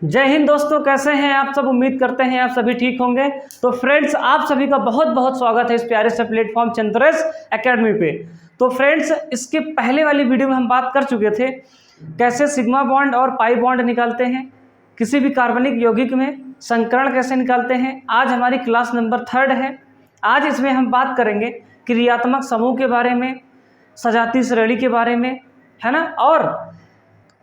जय हिंद दोस्तों, कैसे हैं आप सब। उम्मीद करते हैं आप सभी ठीक होंगे। तो फ्रेंड्स, आप सभी का बहुत बहुत स्वागत है इस प्यारे से प्लेटफॉर्म चंद्रेश एकेडमी पे। तो फ्रेंड्स, इसके पहले वाली वीडियो में हम बात कर चुके थे कैसे सिग्मा बॉन्ड और पाई बॉन्ड निकालते हैं, किसी भी कार्बनिक यौगिक में संकरण कैसे निकालते हैं। आज हमारी क्लास नंबर 3 है। आज इसमें हम बात करेंगे क्रियात्मक समूह के बारे में, सजातीय श्रेणी के बारे में, है ना, और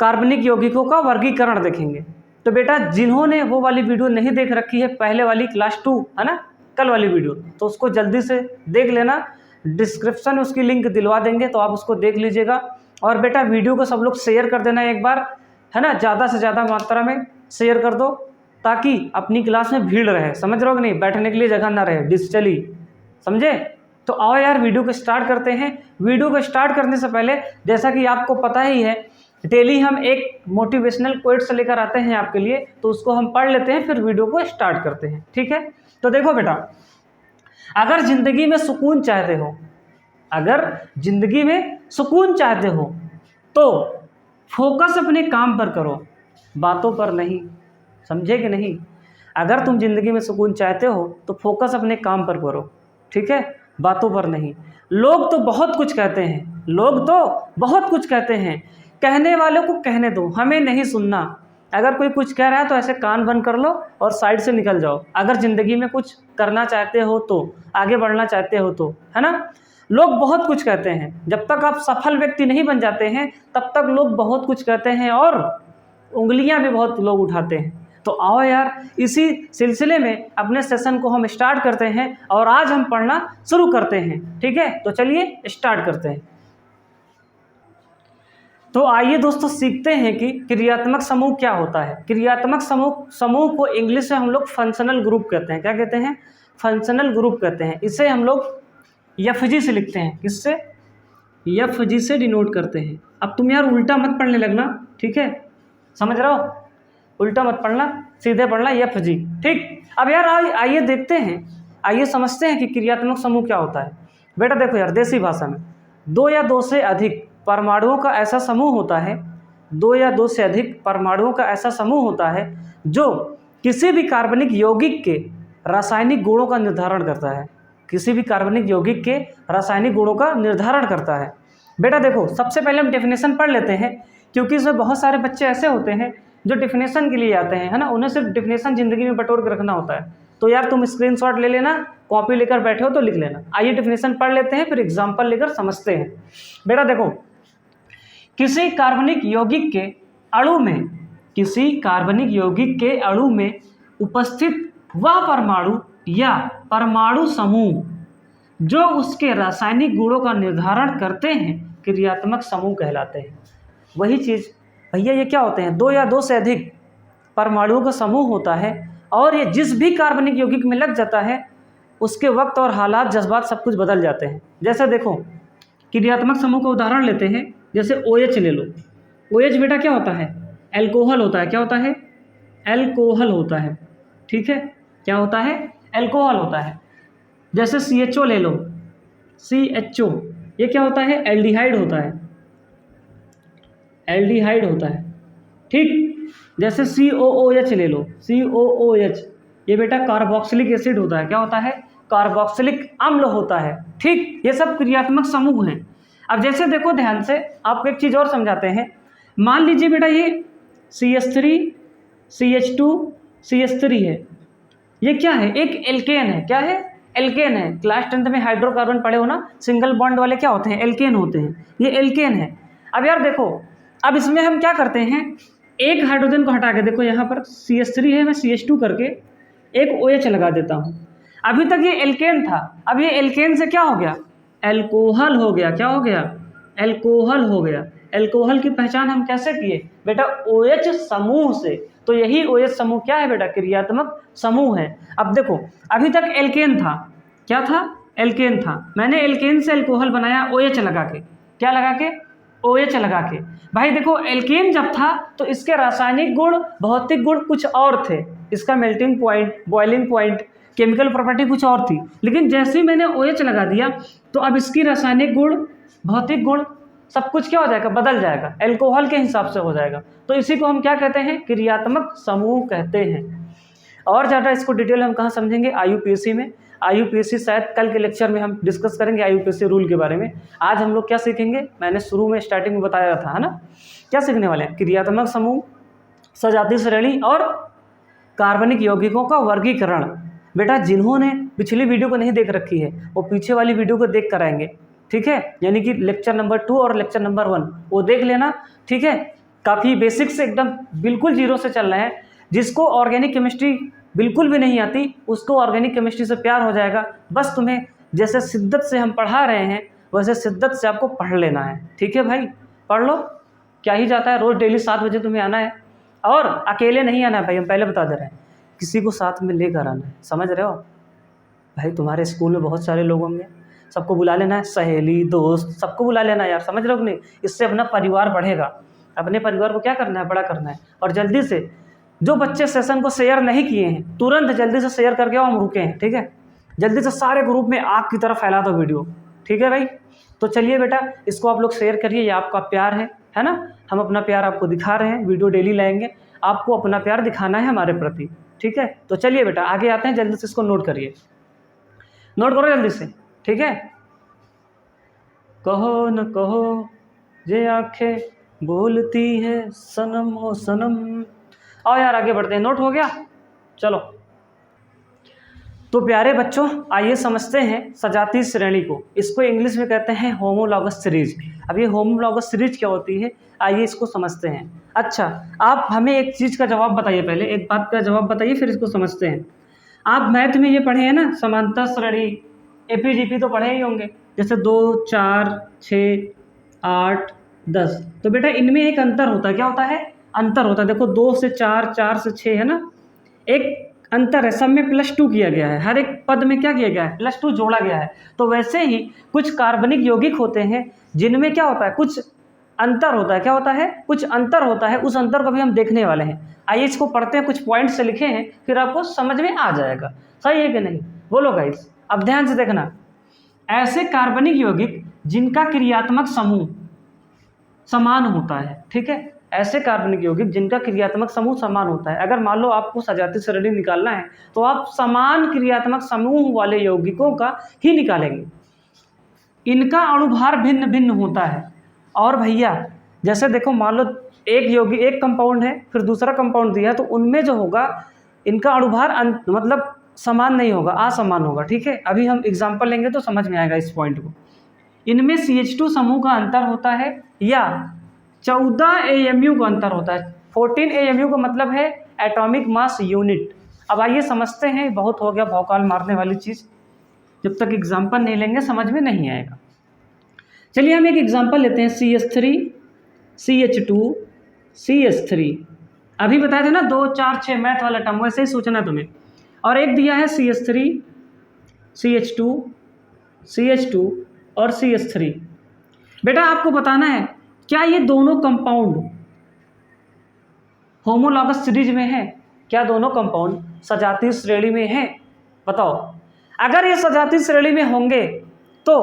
कार्बनिक यौगिकों का वर्गीकरण देखेंगे। तो बेटा, जिन्होंने वो वाली वीडियो नहीं देख रखी है, पहले वाली क्लास 2 है ना, कल वाली वीडियो, तो उसको जल्दी से देख लेना। डिस्क्रिप्शन में उसकी लिंक दिलवा देंगे, तो आप उसको देख लीजिएगा। और बेटा, वीडियो को सब लोग शेयर कर देना एक बार, है ना, ज़्यादा से ज़्यादा मात्रा में शेयर कर दो ताकि अपनी क्लास में भीड़ रहे। समझ रहे हो कि नहीं, बैठने के लिए जगह ना रहे डिजिटली, समझे। तो आओ यार, वीडियो को स्टार्ट करते हैं। वीडियो को स्टार्ट करने से पहले, जैसा कि आपको पता ही है, डेली हम एक मोटिवेशनल कोट्स लेकर आते हैं आपके लिए, तो उसको हम पढ़ लेते हैं, फिर वीडियो को स्टार्ट करते हैं। ठीक है। तो देखो बेटा, अगर जिंदगी में सुकून चाहते हो, अगर जिंदगी में सुकून चाहते हो तो फोकस अपने काम पर करो, बातों पर नहीं। समझे कि नहीं। अगर तुम जिंदगी में सुकून चाहते हो तो फोकस अपने काम पर करो, ठीक है, बातों पर नहीं। लोग तो बहुत कुछ कहते हैं, लोग तो बहुत कुछ कहते हैं, कहने वालों को कहने दो, हमें नहीं सुनना। अगर कोई कुछ कह रहा है तो ऐसे कान बंद कर लो और साइड से निकल जाओ। अगर ज़िंदगी में कुछ करना चाहते हो तो, आगे बढ़ना चाहते हो तो, है ना। लोग बहुत कुछ कहते हैं, जब तक आप सफल व्यक्ति नहीं बन जाते हैं तब तक लोग बहुत कुछ कहते हैं और उंगलियां भी बहुत लोग उठाते हैं। तो आओ यार, इसी सिलसिले में अपने सेशन को हम स्टार्ट करते हैं और आज हम पढ़ना शुरू करते हैं। ठीक है, तो चलिए स्टार्ट करते हैं। तो आइए दोस्तों, सीखते हैं कि क्रियात्मक समूह क्या होता है। क्रियात्मक समूह को इंग्लिश में हम लोग फंक्शनल ग्रुप कहते हैं। क्या कहते हैं? फंक्शनल ग्रुप कहते हैं। इसे हम लोग एफजी से लिखते हैं। किससे? एफजी से डिनोट करते हैं। अब तुम यार उल्टा मत पढ़ने लगना, ठीक है, समझ रहे हो, उल्टा मत पढ़ना, सीधे पढ़ना एफजी। ठीक। अब यार आइए देखते हैं, आइए समझते हैं कि क्रियात्मक समूह क्या होता है। बेटा देखो यार, देसी भाषा में, दो या दो से अधिक परमाणुओं का ऐसा समूह होता है, दो या दो से अधिक परमाणुओं का ऐसा समूह होता है जो किसी भी कार्बनिक यौगिक के रासायनिक गुणों का निर्धारण करता है। किसी भी कार्बनिक यौगिक के रासायनिक गुणों का निर्धारण करता है। बेटा देखो, सबसे पहले हम डेफिनेशन पढ़ लेते हैं, क्योंकि इसमें बहुत सारे बच्चे ऐसे होते हैं जो डेफिनेशन के लिए आते हैं, है ना, उन्हें सिर्फ डेफिनेशन जिंदगी में बटोर के रखना होता है। तो यार तुम स्क्रीनशॉट ले लेना, कॉपी लेकर बैठे हो तो लिख लेना। आइए डेफिनेशन पढ़ लेते हैं, फिर एग्जाम्पल लेकर समझते हैं। बेटा देखो, किसी कार्बनिक यौगिक के अणु में, किसी कार्बनिक यौगिक के अणु में उपस्थित वह परमाणु या परमाणु समूह जो उसके रासायनिक गुणों का निर्धारण करते हैं, क्रियात्मक समूह कहलाते हैं। वही चीज़ भैया, ये क्या होते हैं? दो या दो से अधिक परमाणुओं का समूह होता है और ये जिस भी कार्बनिक यौगिक में लग जाता है उसके वक्त और हालात, जज्बात सब कुछ बदल जाते हैं। जैसे देखो, क्रियात्मक समूह का उदाहरण लेते हैं, जैसे OH ले लो। OH बेटा क्या होता है? एल्कोहल होता है। क्या होता है? एल्कोहल होता है। ठीक है, क्या होता है? एल्कोहल होता है। जैसे CHO ले लो, CHO, ये क्या होता है? एल्डिहाइड होता है। एल्डिहाइड होता है। ठीक। जैसे COOH ले लो, COOH, ये बेटा कार्बोक्सिलिक एसिड होता है। क्या होता है? कार्बोक्सिलिक अम्ल होता है। ठीक, ये सब क्रियात्मक समूह हैं। अब जैसे देखो ध्यान से, आपको एक चीज़ और समझाते हैं। मान लीजिए बेटा, ये CH3 CH2 CH3 है। ये क्या है? एक एल्केन है। क्या है? एल्केन है। क्लास 10th में हाइड्रोकार्बन पढ़े हो ना, सिंगल बॉन्ड वाले क्या होते हैं? एल्केन होते हैं। ये एल्केन है। अब यार देखो, अब इसमें हम क्या करते हैं, एक हाइड्रोजन को हटा के, देखो यहाँ पर CH3 है, मैं CH2 करके एक OH लगा देता हूँ। अभी तक ये एल्केन था, अब ये एल्केन से क्या हो गया? एल्कोहल हो गया। क्या हो गया? एल्कोहल हो गया। एल्कोहल की पहचान हम कैसे किए बेटा? OH समूह से। तो यही OH समूह क्या है बेटा? क्रियात्मक समूह है। अब देखो, अभी तक एल्केन था। क्या था? एल्केन था। मैंने एल्केन से एल्कोहल बनाया OH लगा के। क्या लगा के? OH लगा के। भाई देखो, एल्केन जब था तो इसके रासायनिक गुण, भौतिक गुण कुछ और थे, इसका melting point, boiling point, chemical property कुछ और थी। लेकिन जैसे ही मैंने OH लगा दिया तो अब इसकी रासायनिक गुण, भौतिक गुण सब कुछ क्या हो जाएगा, बदल जाएगा, एल्कोहल के हिसाब से हो जाएगा। तो इसी को हम क्या कहते हैं, क्रियात्मक समूह कहते हैं। और ज़्यादा इसको डिटेल हम कहाँ समझेंगे, IUPAC में। IUPAC शायद कल के लेक्चर में हम डिस्कस करेंगे IUPAC रूल के बारे में। आज हम लोग क्या सीखेंगे, मैंने शुरू में स्टार्टिंग में बताया था, है ना, क्या सीखने वाले हैं, क्रियात्मक समूह, सजातीय श्रेणी और कार्बनिक यौगिकों का वर्गीकरण। बेटा जिन्होंने पिछली वीडियो को नहीं देख रखी है वो पीछे वाली वीडियो को देख कर आएंगे, ठीक है, यानी कि लेक्चर नंबर 2 और लेक्चर नंबर 1 वो देख लेना, ठीक है। काफ़ी बेसिक से एकदम बिल्कुल जीरो से चल रहे हैं। जिसको ऑर्गेनिक केमिस्ट्री बिल्कुल भी नहीं आती उसको ऑर्गेनिक केमिस्ट्री से प्यार हो जाएगा। बस तुम्हें जैसे शिद्दत से हम पढ़ा रहे हैं वैसे शिद्दत से आपको पढ़ लेना है, ठीक है भाई, पढ़ लो, क्या ही जाता है। रोज़ डेली 7 बजे तुम्हें आना है, और अकेले नहीं आना है भाई, हम पहले बता दे रहे हैं, किसी को साथ में लेकर आना है, समझ रहे हो भाई। तुम्हारे स्कूल में बहुत सारे लोग होंगे, सबको बुला लेना है, सहेली दोस्त सबको बुला लेना है यार, समझ रहे हो कि नहीं। इससे अपना परिवार बढ़ेगा, अपने परिवार को क्या करना है, बड़ा करना है। और जल्दी से जो बच्चे सेशन को शेयर नहीं किए हैं तुरंत जल्दी से शेयर करके आओ, हम रुके हैं, ठीक है। जल्दी से सारे ग्रुप में आग की तरह फैला दो वीडियो, ठीक है भाई। तो चलिए बेटा इसको आप लोग शेयर करिए, ये आपका प्यार है ना, हम अपना प्यार आपको दिखा रहे हैं, वीडियो डेली लाएंगे, आपको अपना प्यार दिखाना है हमारे प्रति, ठीक है। तो चलिए बेटा आगे आते हैं, जल्दी से इसको नोट करिए, नोट करो जल्दी से, ठीक है। कहो न कहो ये आंखें बोलती है सनम ओ सनम। आओ यार आगे बढ़ते हैं, नोट हो गया, चलो। तो प्यारे बच्चों आइए समझते हैं सजातीय श्रेणी को, इसको इंग्लिश में कहते हैं होमोलॉगस सीरीज। अब ये होमोलॉगस सीरीज क्या होती है, आइए इसको समझते हैं। अच्छा आप हमें एक चीज़ का जवाब बताइए, पहले एक बात का जवाब बताइए फिर इसको समझते हैं। आप मैथ में ये पढ़े हैं ना, समांतर श्रेणी, APGP तो पढ़े ही होंगे, जैसे 2 4 6 8 10। तो बेटा इनमें एक अंतर होता है, क्या होता है, अंतर होता है। देखो 2 से 4 4 से 6 है ना, एक अंतर है, सब में +2 किया गया है, हर एक पद में क्या किया गया है, +2 जोड़ा गया है। तो वैसे ही कुछ कार्बनिक यौगिक होते हैं जिनमें क्या होता है, कुछ अंतर होता है, क्या होता है, कुछ अंतर होता है, उस अंतर को भी हम देखने वाले हैं। आइए इसको पढ़ते हैं, कुछ पॉइंट से लिखे हैं फिर आपको समझ में आ जाएगा, सही है कि नहीं, बोलो गाइस। अब ध्यान से देखना, ऐसे कार्बनिक यौगिक जिनका क्रियात्मक समूह समान होता है, ठीक है, ऐसे कार्बनिक यौगिक जिनका क्रियात्मक समूह समान होता है। अगर मान लो आपको सजातीय श्रेणी निकालना है तो आप समान क्रियात्मक समूह वाले यौगिकों का ही निकालेंगे। इनका अणुभार भिन्न भिन्न होता है। और भैया जैसे देखो मान लो एक यौगिक, एक कंपाउंड है फिर दूसरा कंपाउंड दिया है, तो उनमें जो होगा इनका अणुभार मतलब समान नहीं होगा, असमान होगा, ठीक है। अभी हम एग्जाम्पल लेंगे तो समझ में आएगा इस पॉइंट को। इनमें CH2 समूह का अंतर होता है या 14 AMU का अंतर होता है। 14 AMU का मतलब है एटॉमिक मास यूनिट। अब आइए समझते हैं, बहुत हो गया भौकाल मारने वाली चीज़, जब तक एग्जाम्पल नहीं लेंगे समझ में नहीं आएगा। चलिए हम एक एग्जाम्पल लेते हैं, CH3 CH2 CH3। अभी बताए थे ना 2 4 6 मैथ वाला टर्म, वैसे ही सोचना तुम्हें। और एक दिया है CH3 CH2 CH2 और CH3। बेटा आपको बताना है क्या ये दोनों कंपाउंड होमोलॉगस सीरीज में है, क्या दोनों कंपाउंड सजातीय श्रेणी में है, बताओ। अगर ये सजातीय श्रेणी में होंगे तो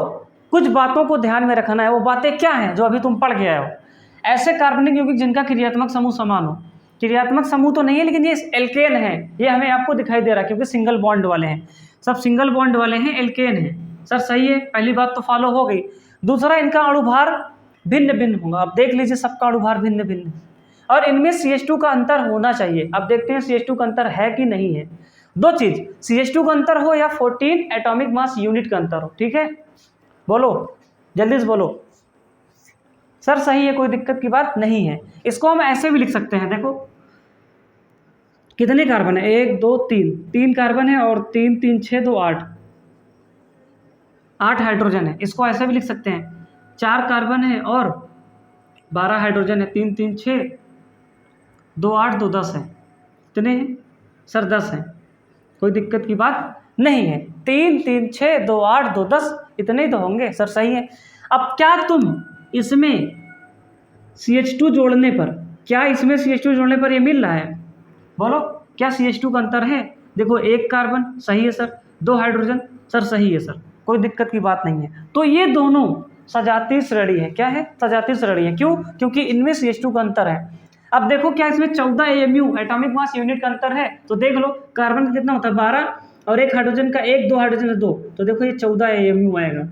कुछ बातों को ध्यान में रखना है। वो बातें क्या हैं जो अभी तुम पढ़ के आए हो। ऐसे कार्बनिक यौगिक जिनका क्रियात्मक समूह समान हो, क्रियात्मक समूह तो नहीं है लेकिन ये एल्केन है, ये हमें आपको दिखाई दे रहा है क्योंकि सिंगल बॉन्ड वाले हैं, सब सिंगल बॉन्ड वाले हैं, एल्केन है। सर सही है, पहली बात तो फॉलो हो गई। दूसरा इनका अणुभार भिन्न भिन्न होगा। अब देख लीजिए सबका अणुभार भिन्न भिन्न, और इनमें CH2 का अंतर होना चाहिए। अब देखते हैं CH2 का अंतर है कि नहीं है। दो चीज, CH2 का अंतर हो या 14 एटॉमिक मास यूनिट का अंतर हो, ठीक है। बोलो जल्दी से बोलो। सर सही है, कोई दिक्कत की बात नहीं है। इसको हम ऐसे भी लिख सकते हैं, देखो कितने कार्बन है, 1 2 3, 3 कार्बन है और 3 3 6 2 8 हाइड्रोजन है। इसको ऐसे भी लिख सकते हैं, 4 कार्बन है और 12 हाइड्रोजन है, 3 3 6 2 8 2 10 है। कितने हैं सर, 10 हैं, कोई दिक्कत की बात नहीं है। 3 3 6 2 8 2 10 इतने ही तो होंगे, सर सही है। अब क्या तुम इसमें CH2 जोड़ने पर, क्या इसमें CH2 जोड़ने पर ये मिल रहा है, बोलो क्या CH2 का अंतर है। देखो 1 कार्बन सही है सर, 2 हाइड्रोजन सर सही है सर, कोई दिक्कत की बात नहीं है। तो ये दोनों सजातीय श्रेणी है। क्या है? सजातीय श्रेणी है। क्यों? क्योंकि इनमें CH2 का अंतर है। अब देखो क्या इसमें 14 AMU एटॉमिक मास यूनिट का अंतर है, तो देख लो कार्बन का कितना होता है 12 और एक हाइड्रोजन का 1, 2 हाइड्रोजन 2, तो देखो ये 14 AMU आएगा।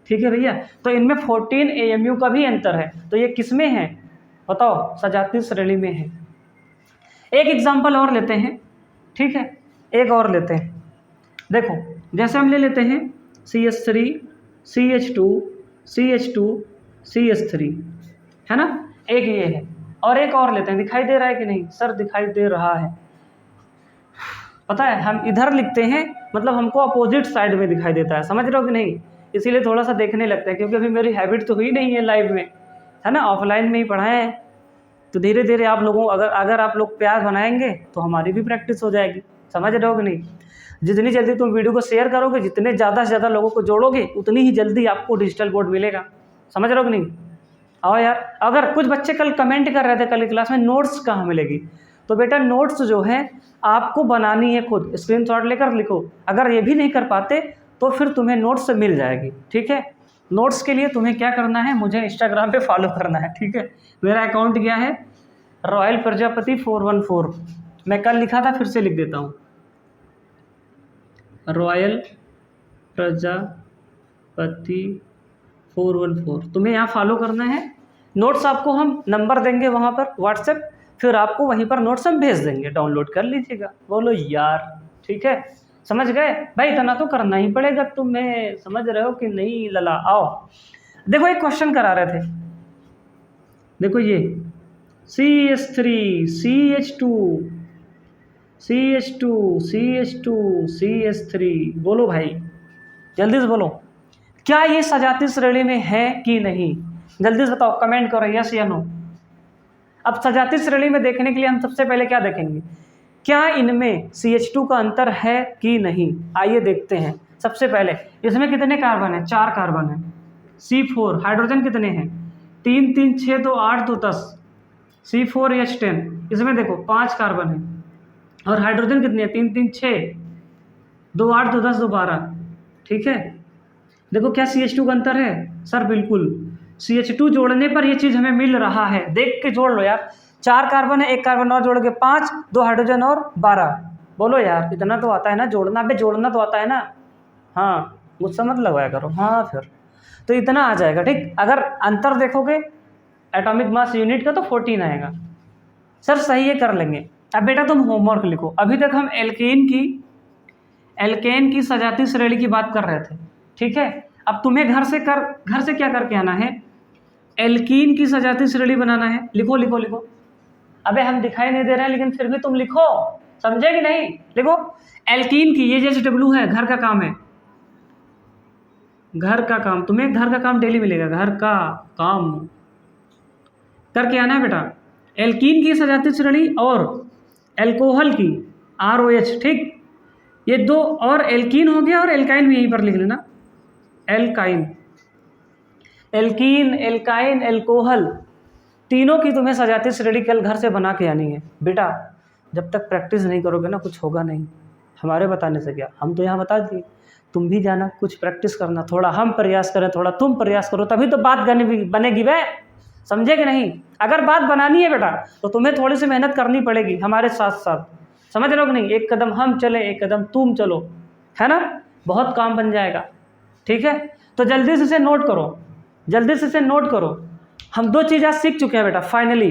ठीक है भैया, तो इनमें 14 AMU का भी अंतर है। तो ये किस में है बताओ? सजातीय श्रेणी में है। एक एग्जाम्पल और लेते हैं, ठीक है, एक और लेते हैं। देखो जैसे हम ले लेते हैं CH3 CH2 CH2 CH3, है ना, एक ये है, और एक और लेते हैं। दिखाई दे रहा है कि नहीं? सर दिखाई दे रहा है। पता है हम इधर लिखते हैं, मतलब हमको अपोजिट साइड में दिखाई देता है, समझ रहे हो कि नहीं? इसीलिए थोड़ा सा देखने लगता है, क्योंकि अभी मेरी हैबिट तो हुई नहीं है लाइव में, है ना, ऑफलाइन में ही पढ़ाए हैं। तो धीरे धीरे आप लोगों अगर आप लोग प्यार बनाएंगे तो हमारी भी प्रैक्टिस हो जाएगी, समझ रहे हो कि नहीं? जितनी जल्दी तुम वीडियो को शेयर करोगे, जितने ज़्यादा से ज़्यादा लोगों को जोड़ोगे, उतनी ही जल्दी आपको डिजिटल बोर्ड मिलेगा, समझ रहे हो कि नहीं? आओ यार, अगर कुछ बच्चे कल कमेंट कर रहे थे कल की क्लास में नोट्स कहाँ मिलेगी, तो बेटा नोट्स जो है आपको बनानी है खुद, स्क्रीनशॉट लेकर लिखो। अगर ये भी नहीं कर पाते तो फिर तुम्हें नोट्स मिल जाएगी, ठीक है। नोट्स के लिए तुम्हें क्या करना है, मुझे इंस्टाग्राम पे फॉलो करना है, ठीक है। मेरा अकाउंट क्या है? रॉयल प्रजापति 414। मैं कल लिखा था, फिर से लिख देता हूँ, रॉयल प्रजापति 414। तुम्हें यहाँ फॉलो करना है। नोट्स आपको हम नंबर देंगे वहाँ पर व्हाट्सएप, फिर आपको वहीं पर नोट्स हम भेज देंगे, डाउनलोड कर लीजिएगा। बोलो यार, ठीक है, समझ गए भाई? इतना तो करना ही पड़ेगा, तुम्हें समझ रहे हो कि नहीं लला? आओ देखो एक क्वेश्चन करा रहे थे, देखो ये CH3 CH2 CH2 CH2 CH3, बोलो भाई जल्दी से बोलो, क्या ये सजातीय श्रेणी में है कि नहीं? जल्दी से बताओ, कमेंट करो यस या नो। अब सजातीय श्रेणी में देखने के लिए हम सबसे पहले क्या देखेंगे, क्या इनमें CH2 का अंतर है कि नहीं? आइए देखते हैं। सबसे पहले इसमें कितने कार्बन है? 4 कार्बन है। C4 हाइड्रोजन कितने हैं? 3 3 6 2 8 2 10, C4H10। इसमें देखो 5 कार्बन है, और हाइड्रोजन कितने हैं? 3 3 6 2 8 2 10 2 12, ठीक है। देखो क्या CH2 का अंतर है? सर बिल्कुल, CH2 जोड़ने पर ये चीज़ हमें मिल रहा है, देख के जोड़ लो यार। 4 कार्बन है, 1 कार्बन और जोड़ के 5, 2 हाइड्रोजन और 12। बोलो यार, इतना तो आता है ना जोड़ना? अबे जोड़ना तो आता है ना? हाँ, मुझसे मत लगवाया करो। हाँ फिर तो इतना आ जाएगा, ठीक। अगर अंतर देखोगे एटॉमिक मास यूनिट का तो 14 आएगा। सर सही है, कर लेंगे। अब बेटा तुम होमवर्क लिखो। अभी तक हम एल्केन की सजातीय श्रेणी की बात कर रहे थे, ठीक है। अब तुम्हें घर से क्या करके आना है, एल्कीन की सजातीय श्रेणी बनाना है। लिखो लिखो लिखो। अबे हम दिखाई नहीं दे रहे हैं, लेकिन फिर भी तुम लिखो, समझे कि नहीं? लिखो एल्कीन की, ये JW है, घर का काम है, घर का काम। तुम्हें घर का काम डेली मिलेगा, घर का काम करके आना है बेटा। एल्कीन की सजातीय श्रेणी और एल्कोहल की ROH, ठीक। ये दो, और एल्कीन हो गया, और एल्काइन भी यहीं पर लिख लेना, एल्काइन, एल्कीन, एल्काइन, एल्कोहल, तीनों की तुम्हें सजातीय श्रेणी कल घर से बना के आनी है बेटा। जब तक प्रैक्टिस नहीं करोगे ना, कुछ होगा नहीं। हमारे बताने से क्या, हम तो यहाँ बता दिए, तुम भी जाना कुछ प्रैक्टिस करना, थोड़ा हम प्रयास करें, थोड़ा तुम प्रयास करो, तभी तो बात बनेगी वे, समझे कि नहीं? अगर बात बनानी है बेटा तो तुम्हें थोड़ी सी मेहनत करनी पड़ेगी हमारे साथ साथ, समझ रहे हो कि नहीं? एक कदम हम चले, एक कदम तुम चलो, है ना, बहुत काम बन जाएगा, ठीक है। तो जल्दी से इसे नोट करो, जल्दी से इसे नोट करो। हम 2 चीज़ आज सीख चुके हैं बेटा फाइनली,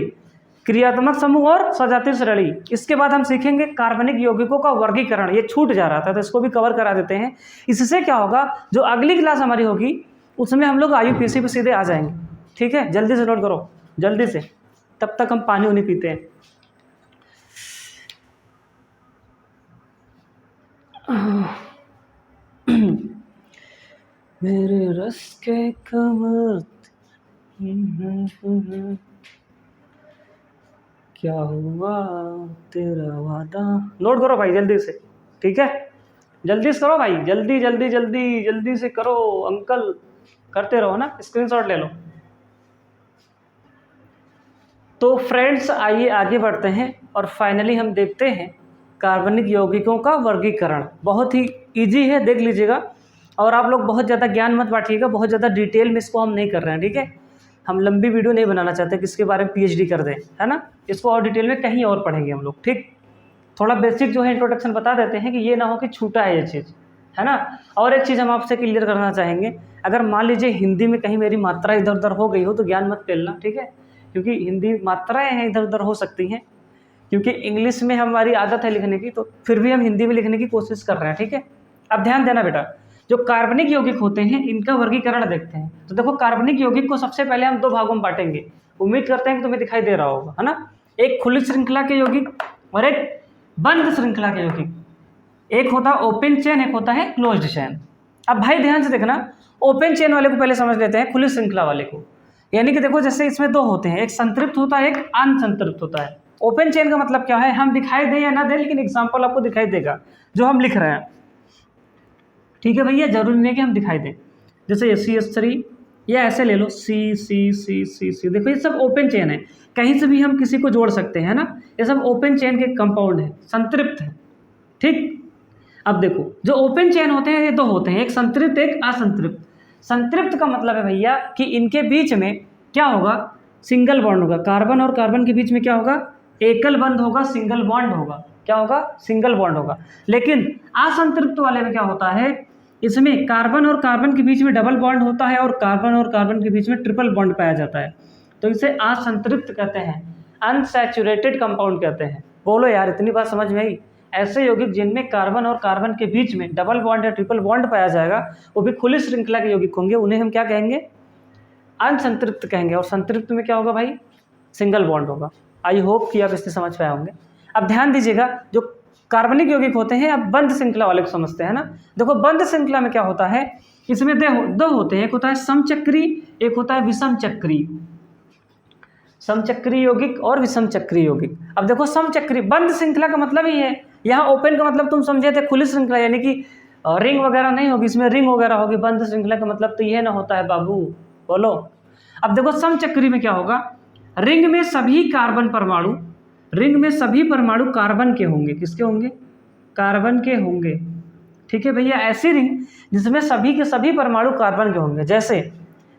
क्रियात्मक समूह और सजातीय श्रेणी। इसके बाद हम सीखेंगे कार्बनिक यौगिकों का वर्गीकरण, ये छूट जा रहा था तो इसको भी कवर करा देते हैं। इससे क्या होगा, जो अगली क्लास हमारी होगी उसमें हम लोग IUPAC पे सीधे आ जाएंगे, ठीक है। जल्दी से नोट करो, जल्दी से, तब तक हम पानी उनी पीते हैं। मेरे रस के कमर, क्या हुआ तेरा वादा। नोट करो भाई जल्दी से, ठीक है, जल्दी से करो भाई, जल्दी जल्दी जल्दी जल्दी से करो अंकल, करते रहो ना, स्क्रीनशॉट ले लो। तो फ्रेंड्स आइए आगे बढ़ते हैं, और फाइनली हम देखते हैं कार्बनिक यौगिकों का वर्गीकरण। बहुत ही इजी है, देख लीजिएगा। और आप लोग बहुत ज़्यादा ज्ञान मत बांटिएगा, बहुत ज़्यादा डिटेल में इसको हम नहीं कर रहे हैं, ठीक है। हम लंबी वीडियो नहीं बनाना चाहते कि इसके बारे में PhD कर दें, है ना। इसको और डिटेल में कहीं और पढ़ेंगे हम लोग, ठीक। थोड़ा बेसिक जो है इंट्रोडक्शन बता देते हैं कि ये ना हो कि छूटा है ये चीज़, है ना। और एक चीज़ हम आपसे क्लियर करना चाहेंगे, अगर मान लीजिए हिंदी में कहीं मेरी मात्रा इधर उधर हो गई हो तो ज्ञान मत पेलना, ठीक है, क्योंकि हिंदी मात्राएँ हैं इधर उधर हो सकती हैं, क्योंकि इंग्लिश में हमारी आदत है लिखने की, तो फिर भी हम हिंदी में लिखने की कोशिश कर रहे हैं, ठीक है। अब ध्यान देना बेटा, जो कार्बनिक यौगिक होते हैं इनका वर्गीकरण देखते हैं। तो देखो कार्बनिक यौगिक को सबसे पहले हम 2 भागों में बांटेंगे, उम्मीद करते हैं कि तुम्हें दिखाई दे रहा होगा, है ना। एक खुली श्रृंखला के यौगिक और एक बंद श्रृंखला के यौगिक। एक होता है ओपन चेन, एक होता है क्लोज्ड चेन। अब भाई ध्यान से देखना, ओपन चेन वाले को पहले समझ लेते हैं, खुली श्रृंखला वाले को। यानी कि देखो जैसे इसमें 2 होते हैं, एक संतृप्त होता है, एक अनसंतृप्त होता है। ओपन चेन का मतलब क्या है, हम दिखाई दें या ना दें, लेकिन एग्जाम्पल आपको दिखाई देगा जो हम लिख रहे हैं, ठीक है भैया। जरूरी नहीं कि हम दिखाई दें, जैसे CH3 या ऐसे ले लो C, देखो ये सब ओपन चेन है, कहीं से भी हम किसी को जोड़ सकते हैं ना। ये सब ओपन चेन के कंपाउंड है, संतृप्त है, ठीक। अब देखो जो ओपन चेन होते हैं ये 2 होते हैं, एक संतृप्त एक असंतृप्त। संतृप्त का मतलब है भैया कि इनके बीच में क्या होगा, सिंगल बॉन्ड होगा। कार्बन और कार्बन के बीच में क्या होगा, एकल बंध होगा, सिंगल बॉन्ड होगा। क्या होगा, सिंगल बॉन्ड होगा। लेकिन असंतृप्त वाले में क्या होता है, इसमें कार्बन और कार्बन के बीच में डबल बॉन्ड होता है और कार्बन और कार्बन के बीच में ट्रिपल बॉन्ड पाया जाता है, तो इसे असंतृप्त कहते हैं, अनसैचुरेटेड कंपाउंड कहते हैं। बोलो यार, इतनी बात समझ में आई। ऐसे यौगिक जिनमें कार्बन और कार्बन के बीच में डबल बॉन्ड या ट्रिपल बॉन्ड पाया जाएगा, वो भी खुली श्रृंखला के यौगिक होंगे, उन्हें हम क्या कहेंगे, अनसंतृप्त कहेंगे। और संतृप्त में क्या होगा भाई, सिंगल बॉन्ड होगा। आई होप कि आप इससे समझ पाए होंगे। अब ध्यान दीजिएगा, जो कार्बनिक यौगिक होते हैं, अब बंद श्रृंखला वाले को समझते हैं ना। देखो बंद श्रृंखला में क्या होता है, इसमें 2 होते हैं, एक होता है समचक्री, एक होता है विषम चक्री। समचक्री यौगिक और विषम चक्री यौगिक। अब देखो समचक्री, बंद श्रृंखला का मतलब ही है, यहाँ ओपन का मतलब तुम समझे थे खुली श्रृंखला, यानी कि रिंग वगैरह नहीं होगी, इसमें रिंग वगैरह होगी। बंद श्रृंखला का मतलब तो यह ना होता है बाबू, बोलो। अब देखो समचक्री में क्या होगा, रिंग में सभी कार्बन परमाणु, रिंग में सभी परमाणु कार्बन के होंगे। किसके होंगे, कार्बन के होंगे, ठीक है भैया। ऐसी रिंग जिसमें सभी के सभी परमाणु कार्बन के होंगे, जैसे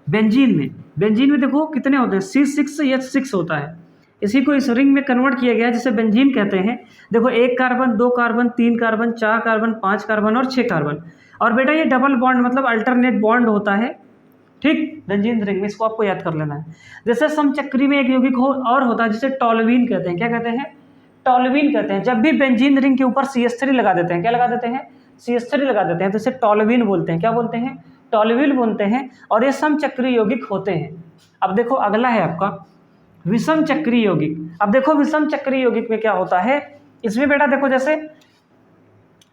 बेंजीन में, बेंजीन में देखो कितने होते हैं, C6H6 होता है। इसी को इस रिंग में कन्वर्ट किया गया है जिसे बेंजीन कहते हैं। देखो 1 carbon, 2 carbon, 3 carbon, 4 carbon, 5 carbon और 6 कार्बन। और बेटा ये डबल बॉन्ड मतलब अल्टरनेट बॉन्ड होता है, ठीक, बेंजीन रिंग में। इसको आपको याद कर लेना है। जैसे समचक्री में एक यौगिक और होता है जिसे टॉल्यूइन कहते हैं। क्या कहते हैं, टॉल्यूइन कहते हैं। जब भी बेंजीन रिंग के ऊपर CH3 लगा देते हैं, क्या लगा देते हैं, CH3 लगा देते हैं, तो इसे टॉल्यूइन बोलते हैं। क्या बोलते हैं, टॉल्यूइन बोलते हैं। और ये समचक्री यौगिक होते हैं। अब देखो अगला है आपका विषम चक्री यौगिक। अब देखो विषम चक्री यौगिक में क्या होता है, इसमें बेटा देखो जैसे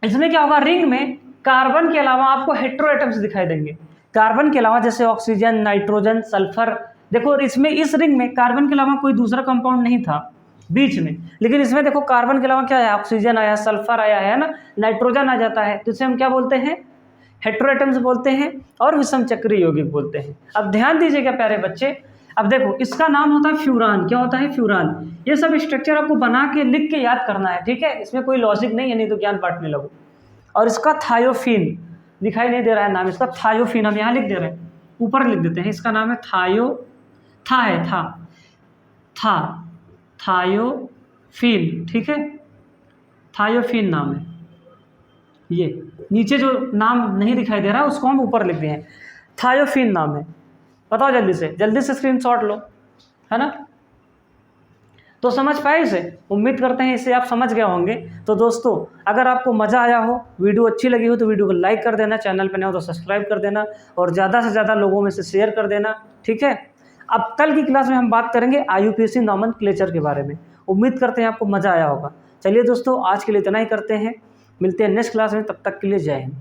इसमें क्या होगा, रिंग में कार्बन के अलावा आपको हेटेरो एटम्स दिखाई देंगे। कार्बन के अलावा जैसे ऑक्सीजन, नाइट्रोजन, सल्फर। देखो इसमें इस रिंग में कार्बन के अलावा कोई दूसरा कंपाउंड नहीं था बीच में, लेकिन इसमें देखो कार्बन के अलावा क्या है, ऑक्सीजन आया, सल्फर आया है ना, नाइट्रोजन आ जाता है, तो इसे हम क्या बोलते हैं, हेटेरो एटम्स बोलते हैं और विषम चक्री यौगिक बोलते हैं। अब ध्यान दीजिएगा प्यारे बच्चे, अब देखो इसका नाम होता है फ्यूरान। क्या होता है, फ्यूरान। ये सब स्ट्रक्चर आपको बना के लिख के याद करना है, ठीक है, इसमें कोई लॉजिक नहीं है, नहीं तो ज्ञान बांटने लगो। और इसका थायोफिन, दिखाई नहीं दे रहा है नाम इसका, थायोफिन हम यहाँ लिख दे रहे हैं, ऊपर लिख देते हैं। इसका नाम है थायोफिन, ठीक है, थायोफिन नाम है। ये नीचे जो नाम नहीं दिखाई दे रहा है उसको हम ऊपर लिख दिए हैं, थायोफिन नाम है। बताओ जल्दी से स्क्रीनशॉट लो, है ना। तो समझ पाए इसे, उम्मीद करते हैं इसे आप समझ गए होंगे। तो दोस्तों अगर आपको मज़ा आया हो, वीडियो अच्छी लगी हो तो वीडियो को लाइक कर देना, चैनल पर नए हो तो सब्सक्राइब कर देना और ज़्यादा से ज़्यादा लोगों में से शेयर कर देना, ठीक है। अब कल की क्लास में हम बात करेंगे IUPAC नॉमेनक्लेचर के बारे में। उम्मीद करते हैं आपको मज़ा आया होगा। चलिए दोस्तों आज के लिए इतना ही करते हैं, मिलते हैं नेक्स्ट क्लास में, तब तक के लिए जय हिंद।